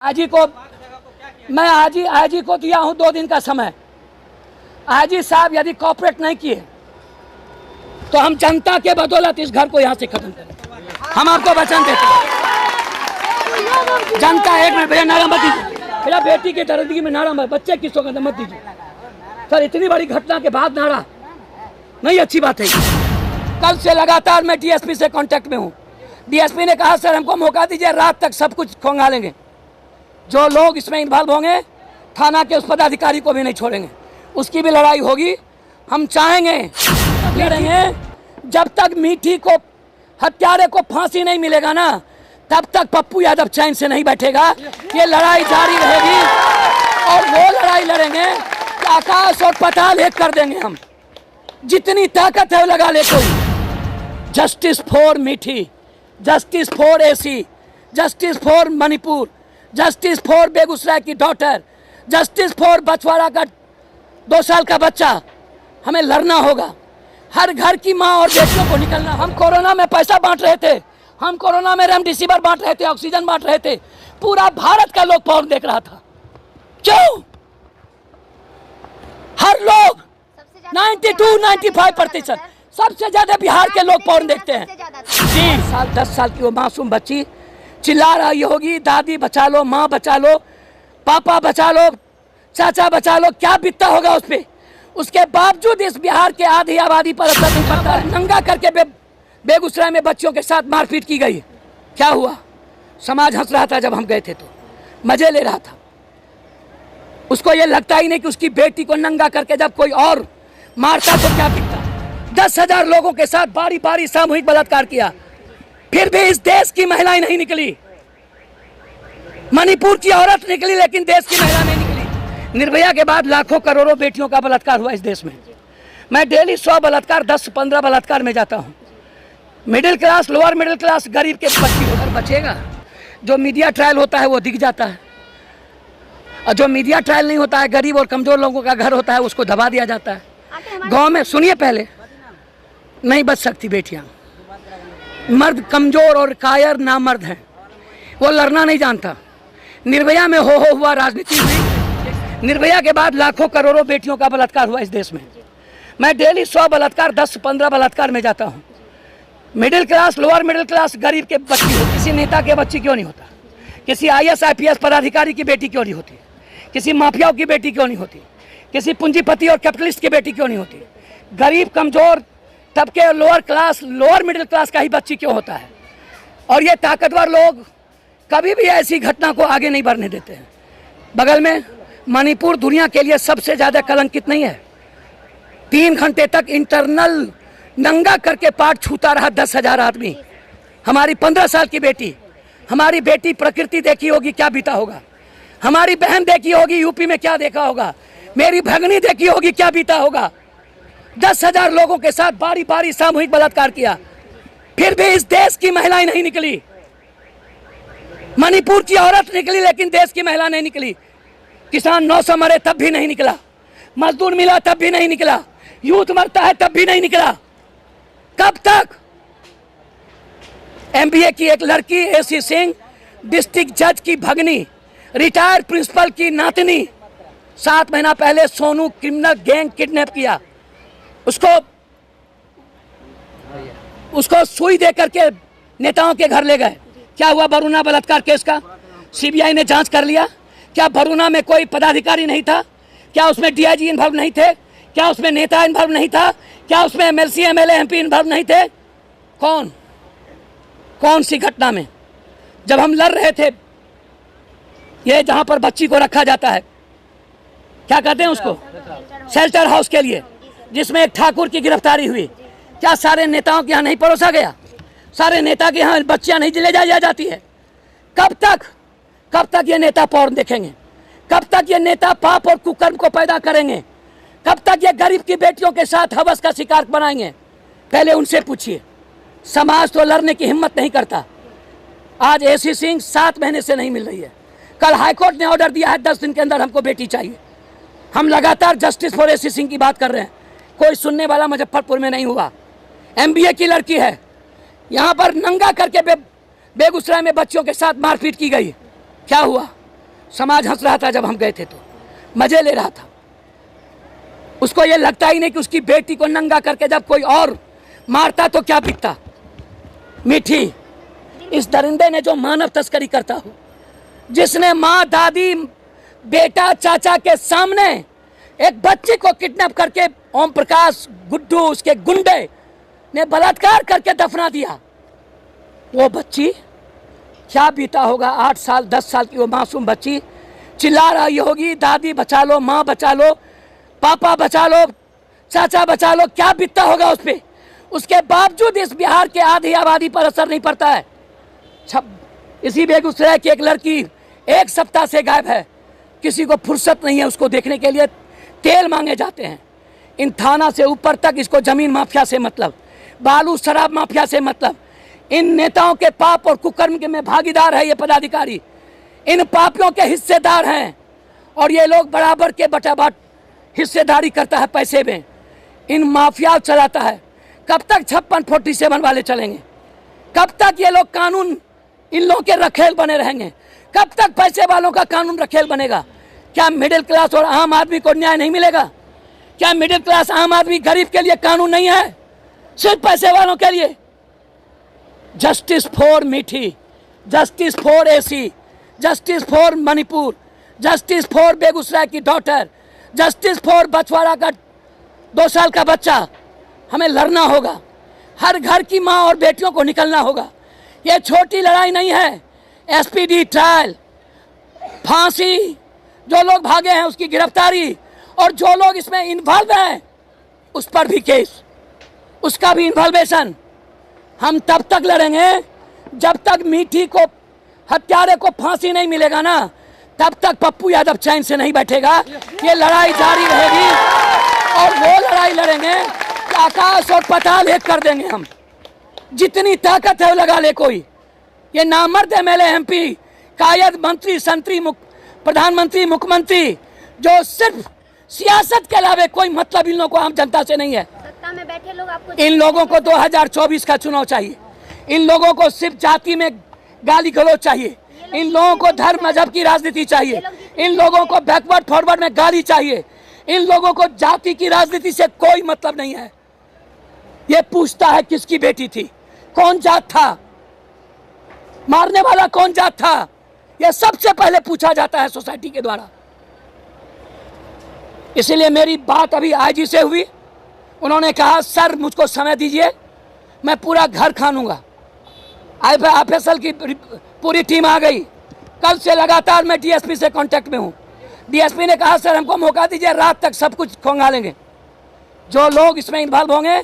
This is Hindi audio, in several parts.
आईजी को मैं आईजी को दिया हूं 2 दिन का समय। आईजी साहब यदि कॉपरेट नहीं किए तो हम जनता के बदौलत इस घर को यहाँ से खत्म करें। हम आपको वचन देते हैं। जनता एक मिनट भैया नारा मत दीजिए, मेरा बेटी के दर्दगी में नारा मत, बच्चे किसको कहते मत दीजिए सर। इतनी बड़ी घटना के बाद नारा नहीं अच्छी बात है। कल से लगातार मैं डीएसपी से कांटेक्ट में हूँ। डीएसपी ने कहा सर हमको मौका दीजिए, रात तक सब कुछ खंगालेंगे। जो लोग इसमें इन्वॉल्व होंगे थाना के उस पदाधिकारी को भी नहीं छोड़ेंगे, उसकी भी लड़ाई होगी। हम चाहेंगे लड़ेंगे जब तक मीठी को हत्यारे को फांसी नहीं मिलेगा ना, तब तक पप्पू यादव चैन से नहीं बैठेगा। ये लड़ाई जारी रहेगी और वो लड़ाई लड़ेंगे कि आकाश और पाताल एक कर देंगे। हम जितनी ताकत है वो लगा ले कोई। जस्टिस फॉर मीठी, justice for AC, justice for Manipur, justice for Begusarai की डॉटर, जस्टिस फॉर बछवाड़ा का 2 साल का बच्चा। हमें लड़ना होगा। हर घर की माँ और बेटियों को निकलना। हम कोरोना में पैसा बांट रहे थे, हम कोरोना में रेमडेसिविर बांट रहे थे, ऑक्सीजन बांट रहे थे। पूरा भारत का लोग पॉर्न देख रहा था। क्यों? हर लोग 92-95% सबसे ज्यादा बिहार के लोग पॉर्न देखते हैं। 20 साल 10 साल की वो मासूम बच्ची चिल्ला रही होगी, दादी बचा लो, माँ बचा लो, पापा बचा लो, चाचा बचा लो। क्या बीतता होगा उस पे? उसके बावजूद इस बिहार के आधी आबादी पर असर नहीं पड़ता है। नंगा करके बेगूसराय में बच्चियों के साथ मारपीट की गई। क्या हुआ? समाज हंस रहा था जब हम गए थे, तो मजे ले रहा था। उसको ये लगता ही नहीं कि उसकी बेटी को नंगा करके जब कोई और मारता तो क्या बीतता। 10,000 लोगों के साथ बारी बारी सामूहिक बलात्कार किया, फिर भी इस देश की महिलाएं नहीं निकली। मणिपुर की औरत निकली लेकिन देश की महिला नहीं निकली। निर्भया के बाद लाखों करोड़ों बेटियों का बलात्कार हुआ इस देश में। मैं डेली 100 बलात्कार 10-15 बलात्कार में जाता हूँ। Middle class, lower middle class, गरीब के बच्ची होकर बचेगा। जो मीडिया ट्रायल होता है वो दिख जाता है, और जो मीडिया ट्रायल नहीं होता है, गरीब और कमजोर लोगों का घर होता है, उसको दबा दिया जाता है। गांव में सुनिए, पहले नहीं बच सकती बेटियां। मर्द कमजोर और कायर नामर्द हैं, वो लड़ना नहीं जानता। निर्भया में हो हुआ राजनीति हुई। निर्भया के बाद लाखों करोड़ों बेटियों का बलात्कार हुआ इस देश में। मैं डेली 100 बलात्कार 10-15 बलात्कार में जाता हूँ। Middle class, lower middle class, गरीब के बच्ची हो, किसी नेता के बच्ची क्यों नहीं होता? किसी IAS IPS पदाधिकारी की बेटी क्यों नहीं होती? किसी माफियाओं की बेटी क्यों नहीं होती? किसी पूंजीपति और कैपिटलिस्ट की बेटी क्यों नहीं होती? गरीब कमजोर तबके, lower class, lower middle class का ही बच्ची क्यों होता है? और ये ताकतवर लोग कभी भी ऐसी घटना को आगे नहीं बढ़ने देते हैं। बगल में मणिपुर दुनिया के लिए सबसे ज्यादा कलंकित नहीं है। 3 घंटे तक इंटरनल नंगा करके पार्ट छूता रहा 10,000 आदमी। हमारी 15 साल की बेटी, हमारी बेटी प्रकृति देखी होगी क्या बीता होगा। हमारी बहन देखी होगी यूपी में क्या देखा होगा। मेरी भगनी देखी होगी क्या बीता होगा। 10,000 लोगों के साथ बारी बारी सामूहिक बलात्कार किया, फिर भी इस देश की महिलाएं नहीं निकली। मणिपुर की औरत निकली लेकिन देश की महिला नहीं निकली। किसान 900 मरे तब भी नहीं निकला, मजदूर मिला तब भी नहीं निकला, यूथ मरता है तब भी नहीं निकला। कब तक? MBA की एक लड़की AC सिंह, डिस्ट्रिक्ट जज की भगनी, रिटायर्ड प्रिंसिपल की नातनी, 7 महीना पहले सोनू क्रिमिनल गैंग किडनैप किया। उसको सुई दे करके नेताओं के घर ले गए। क्या हुआ बरूना बलात्कार केस का? CBI ने जांच कर लिया। क्या बरूना में कोई पदाधिकारी नहीं था? क्या उसमें DIG इन्वॉल्व नहीं थे? क्या उसमें नेता इन्वॉल्व नहीं था? क्या उसमें MLC MLA MP इन्वॉल्व नहीं थे? कौन सी घटना में? जब हम लड़ रहे थे, ये जहां पर बच्ची को रखा जाता है, क्या कहते हैं उसको, शेल्टर हाउस के लिए, जिसमें एक ठाकुर की गिरफ्तारी हुई, क्या सारे नेताओं के यहाँ नहीं परोसा गया? सारे नेता के यहाँ बच्चियां नहीं ले जाई जाती है? कब तक ये नेता पॉर्न देखेंगे? कब तक ये नेता पाप और कुकर्म को पैदा करेंगे? कब तक ये गरीब की बेटियों के साथ हवस का शिकार बनाएंगे? पहले उनसे पूछिए। समाज तो लड़ने की हिम्मत नहीं करता। आज AC सिंह 7 महीने से नहीं मिल रही है। कल हाईकोर्ट ने ऑर्डर दिया है 10 दिन के अंदर हमको बेटी चाहिए। हम लगातार जस्टिस फॉर AC सिंह की बात कर रहे हैं, कोई सुनने वाला मुजफ्फरपुर में नहीं हुआ। MBA की लड़की है, यहाँ पर नंगा करके बेगूसराय में बच्चों के साथ मारपीट की गई। क्या हुआ? समाज हंस रहा था जब हम गए थे, तो मजे ले रहा था। उसको ये लगता ही नहीं कि उसकी बेटी को नंगा करके जब कोई और मारता तो क्या बिकता। मीठी, इस दरिंदे ने जो मानव तस्करी करता हो, जिसने माँ, दादी, बेटा, चाचा के सामने एक बच्ची को किडनैप करके ओम प्रकाश, गुड्डू, उसके गुंडे ने बलात्कार करके दफना दिया, वो बच्ची क्या बीता होगा। 8 साल 10 साल की वो मासूम बच्ची चिल्ला रही होगी, दादी बचा लो, माँ बचा लो, पापा बचा लो, चाचा बचा लो। क्या बीतता होगा उस पर। उसके बावजूद इस बिहार के आधी आबादी पर असर नहीं पड़ता है। इसी बेगूसराय की एक लड़की 1 सप्ताह से गायब है, किसी को फुर्सत नहीं है उसको देखने के लिए। तेल मांगे जाते हैं। इन थाना से ऊपर तक इसको जमीन माफिया से मतलब, बालू शराब माफिया से मतलब। इन नेताओं के पाप और कुकर्म के में भागीदार है ये पदाधिकारी, इन पापियों के हिस्सेदार हैं। और ये लोग बराबर के बटाबाट हिस्सेदारी करता है पैसे में, इन माफिया चलाता है। कब तक 56-47 वाले चलेंगे? कब तक ये लोग कानून इन लोगों के रखेल बने रहेंगे? कब तक पैसे वालों का कानून रखेल बनेगा? क्या मिडिल क्लास और आम आदमी को न्याय नहीं मिलेगा? क्या मिडिल क्लास आम आदमी गरीब के लिए कानून नहीं है, सिर्फ पैसे वालों के लिए? जस्टिस फॉर मीठी, justice for AC, justice for Manipur, justice for Begusarai की डॉटर, जस्टिस फॉर बछवाड़ा का 2 साल का बच्चा। हमें लड़ना होगा, हर घर की माँ और बेटियों को निकलना होगा। ये छोटी लड़ाई नहीं है। एसपीडी ट्रायल, फांसी, जो लोग भागे हैं उसकी गिरफ्तारी, और जो लोग इसमें इन्वॉल्व हैं उस पर भी केस, उसका भी इन्वॉल्वेशन। हम तब तक लड़ेंगे जब तक मीठी को, हत्यारे को फांसी नहीं मिलेगा ना, तब तक पप्पू यादव चैन से नहीं बैठेगा। ये लड़ाई जारी रहेगी और वो लड़ाई लड़ेंगे कि आकाश और पाताल एक कर देंगे हम। जितनी ताकत है वो लगा ले कोई। ये नामर्द एमएलए, एमपी, कायद, मंत्री, संतरी, प्रधानमंत्री, मुख्यमंत्री, जो सिर्फ सियासत के अलावा कोई मतलब इन लोगों को आम जनता से नहीं है। सत्ता में बैठे लोग आपको, इन लोगों को 2024 का चुनाव चाहिए। इन लोगों को सिर्फ जाति में गाली गलौज चाहिए। इन लोगों को धर्म मजहब की राजनीति चाहिए। इन लोगों को बैकवर्ड फॉरवर्ड में गाली चाहिए। इन लोगों को जाति की राजनीति से कोई मतलब नहीं है। ये पूछता है किसकी बेटी थी, कौन जात था, मारने वाला कौन जात था, यह सबसे पहले पूछा जाता है सोसाइटी के द्वारा। इसलिए मेरी बात अभी आईजी से हुई, उन्होंने कहा सर मुझको समय दीजिए, मैं पूरा घर खानूंगा। आईएफएसएल की पूरी टीम आ गई। कल से लगातार मैं डीएसपी से कांटेक्ट में हूं। डीएसपी ने कहा सर हमको मौका दीजिए, रात तक सब कुछ खंगालेंगे। जो लोग इसमें इन्वॉल्व होंगे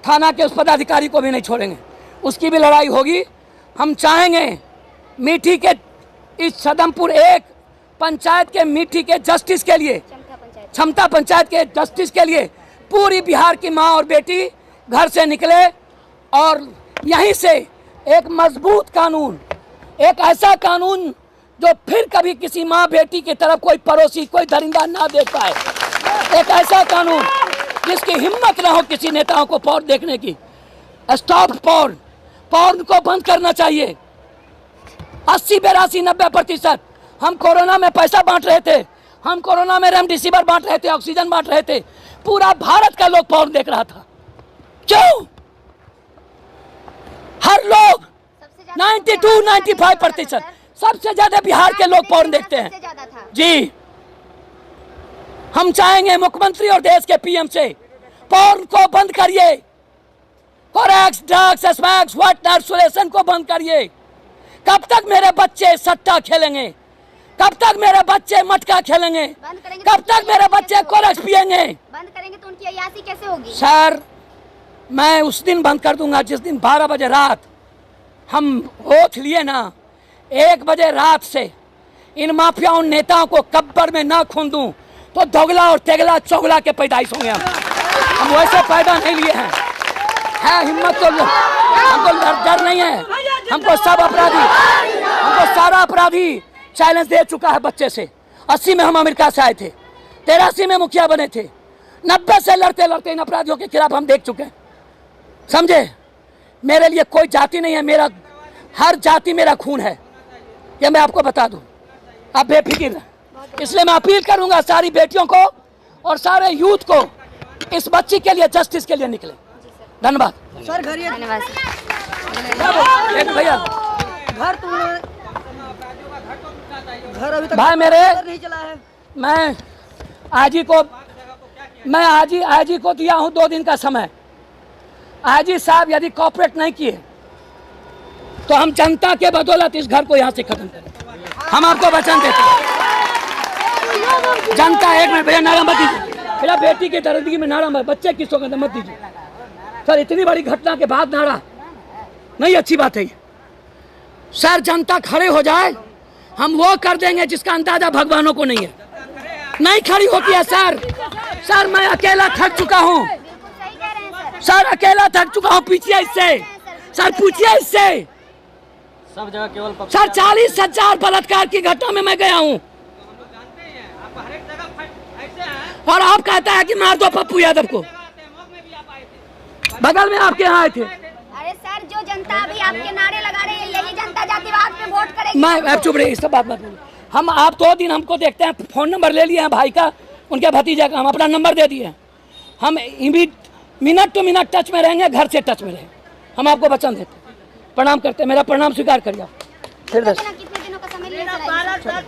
थाना के उस पदाधिकारी को भी नहीं छोड़ेंगे, उसकी भी लड़ाई होगी। हम चाहेंगे मीठी के इस सदमपुर 1 पंचायत के मीठी के जस्टिस के लिए, क्षमता पंचायत के जस्टिस के लिए पूरी बिहार की माँ और बेटी घर से निकले और यहीं से एक मजबूत कानून, एक ऐसा कानून जो फिर कभी किसी माँ बेटी की तरफ कोई पड़ोसी, कोई दरिंदा ना देख पाए। एक ऐसा कानून जिसकी हिम्मत ना हो किसी नेताओं को पॉर्न देखने की। स्टॉप पॉर्न, पॉर्न को बंद करना चाहिए। 80, 82, 90% हम कोरोना में पैसा बांट रहे थे, हम कोरोना में रेमडेसिविर बांट रहे थे, ऑक्सीजन बांट रहे थे। पूरा भारत का लोग पॉर्न देख रहा था। क्यों? हर लोग 92-95% सबसे ज्यादा बिहार के लोग पॉर्न देखते हैं जी। हम चाहेंगे मुख्यमंत्री और देश के पीएम से पॉर्न को बंद करिए। Corex, drugs, smacks, whitener, solution को बंद करिए। कब तक मेरे बच्चे सट्टा खेलेंगे? कब तक मेरे बच्चे मटका खेलेंगे? कब तक मेरे बच्चे कोरेक्स पिएंगे? बंद करेंगे तो उनकी अय्यासी कैसे होगी? सर मैं उस दिन बंद कर दूंगा जिस दिन 12 बजे रात हम ओथ लिए ना, 1 बजे रात से इन माफियाओं नेताओं को कब्र में ना खून दूं तो दोगला और तेगला चौगला के पैदाइश होंगे। हम वैसे पैदा नहीं लिए हैं। है हिम्मत तो हमको डर नहीं है। हमको सब अपराधी, हमको सारा अपराधी चैलेंज दे चुका है बच्चे से। 80 में हम अमेरिका से आए थे, 83 में मुखिया बने थे, 90 से लड़ते लड़ते इन अपराधियों के खिलाफ हम देख चुके हैं। समझे? मेरे लिए कोई जाति नहीं है, मेरा हर जाति मेरा खून है, ये मैं आपको बता दूं। आप बेफिक्र रहें। इसलिए मैं अपील करूंगा सारी बेटियों को और सारे यूथ को, इस बच्ची के लिए जस्टिस के लिए निकले। धन्यवाद सर। घर धन्यवाद एक भैया घर घर अभी तक भाई मेरे नहीं चला है। मैं आजी को दिया हूं 2 दिन का समय। आजी साहब यदि कॉपरेट नहीं किए तो हम जनता के बदौलत इस घर को यहाँ से खत्म करें। हम आपको वचन देते हैं। जनता एक मिनट भैया नारा मत दीजिए, मेरा बेटी की दर्दगी में नारा मत, बच्चे की सौगंध मत दीजिए सर। इतनी बड़ी घटना के बाद नारा नहीं अच्छी बात है। सर जनता खड़े हो जाए, हम वो कर देंगे जिसका अंदाजा भगवानों को नहीं है। नहीं खड़ी होती है सर। सर मैं अकेला थक चुका हूँ सही कह रहे हैं सर। सर, अकेला थक चुका हूँ। पूछिए इससे सर, पूछिए इससे सब जगह केवल सर। 40,000 बलात्कार की घटना में मैं गया हूँ और आप कहता है कि मार दो पप्पू यादव को। बगल में आपके यहाँ आए थे। अरे सर, जो जनता अभी आपके नारे लगा रही है, यही जनता जातिवाद पे वोट करेगी। मैं चुप रही, इस बात मत बोलिए। हम आप 2 दिन हमको देखते हैं, फोन नंबर ले लिए हैं भाई का, उनके भतीजा का, हम अपना नंबर दे दिए। हम मिनट टू मिनट टच में रहेंगे, घर से टच में रहेंगे। हम आपको वचन देते हैं। प्रणाम करते हैं, मेरा प्रणाम स्वीकार करिए। फिर कितने दिनों का समय लिया सर?